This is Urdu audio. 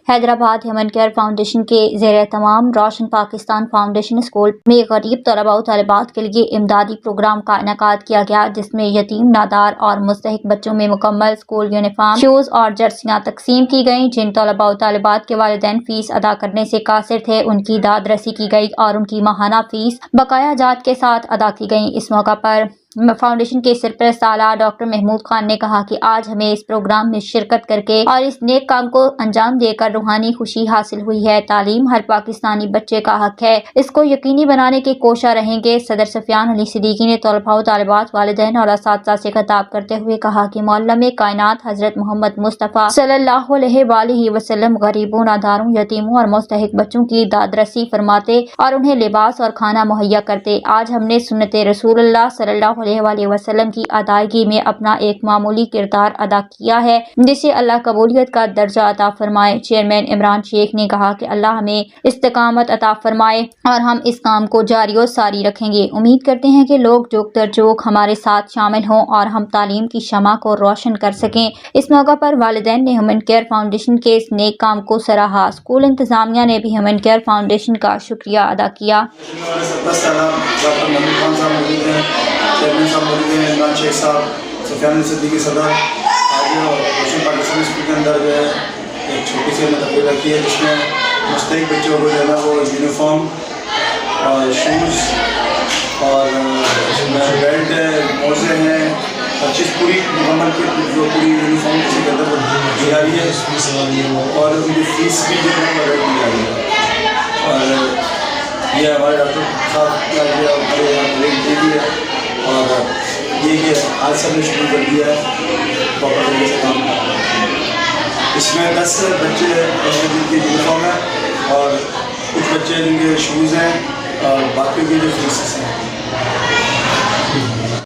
حیدرآباد ہیومن کیئر فاؤنڈیشن کے زیر اہتمام روشن پاکستان فاؤنڈیشن اسکول میں غریب طلباء و طالبات کے لیے امدادی پروگرام کا انعقاد کیا گیا، جس میں یتیم، نادار اور مستحق بچوں میں مکمل اسکول یونیفارم، شوز اور جرسیاں تقسیم کی گئیں۔ جن طلباء و طالبات کے والدین فیس ادا کرنے سے قاصر تھے، ان کی داد رسی کی گئی اور ان کی ماہانہ فیس بقایا جات کے ساتھ ادا کی گئی۔ اس موقع پر فاؤنڈیشن کے سرپرست اعلیٰ ڈاکٹر محمود خان نے کہا کہ آج ہمیں اس پروگرام میں شرکت کر کے اور اس نیک کام کو انجام دے کر روحانی خوشی حاصل ہوئی ہے۔ تعلیم ہر پاکستانی بچے کا حق ہے، اس کو یقینی بنانے کے کوشاں رہیں گے۔ صدر سفیان علی صدیقی نے طلباء و طالبات، والدین اور اساتذہ سے خطاب کرتے ہوئے کہا کہ معلم کائنات حضرت محمد مصطفیٰ صلی اللہ علیہ وآلہ وسلم غریبوں، ناداروں، یتیموں اور مستحق بچوں کی داد رسی فرماتے اور انہیں لباس اور کھانا مہیا کرتے۔ آج ہم نے سنت رسول اللہ صلی اللہ علیہ وآلہ وسلم کی ادائیگی میں اپنا ایک معمولی کردار ادا کیا ہے، جسے اللہ قبولیت کا درجہ عطا فرمائے۔ چیئرمین عمران شیخ نے کہا کہ اللہ ہمیں استقامت عطا فرمائے اور ہم اس کام کو جاری و ساری رکھیں گے۔ امید کرتے ہیں کہ لوگ جوک در جوک ہمارے ساتھ شامل ہوں اور ہم تعلیم کی شمع کو روشن کر سکیں۔ اس موقع پر والدین نے ہیومن کیئر فاؤنڈیشن کے اس نیک کام کو سراہا۔ اسکول انتظامیہ نے بھی ہیومن کیئر فاؤنڈیشن کا شکریہ ادا کیا۔ چیئرمین صاحب موجود ہیں، عمران شیخ صاحب، سفیان علی صدیقی صدر۔ آج روشن پاکستان اسکول کے اندر جو ہے ایک چھوٹی سی تقریب رکھی ہے، جس میں مستحق بچوں کو جو ہے نا وہ یونیفارم اور شوز اور بیلٹ ہے، موزے ہیں، ہر چیز پوری مکمل کی جو پوری یونیفارم کسی کے اندر دی جا رہی ہے اور ان کی فیس بھی جو ہے وہ دی جا رہی ہے۔ اور یہ ہمارے ڈاکٹر صاحب کا بھی ہے اور یہ کہ آج سب نے شروع کر دیا ہے پراپر طریقے سے کام۔ اس میں 10 بچے جن کی یونیفارم ہے اور کچھ بچے جن کے شوز ہیں اور باقی کی جو فیسز ہیں۔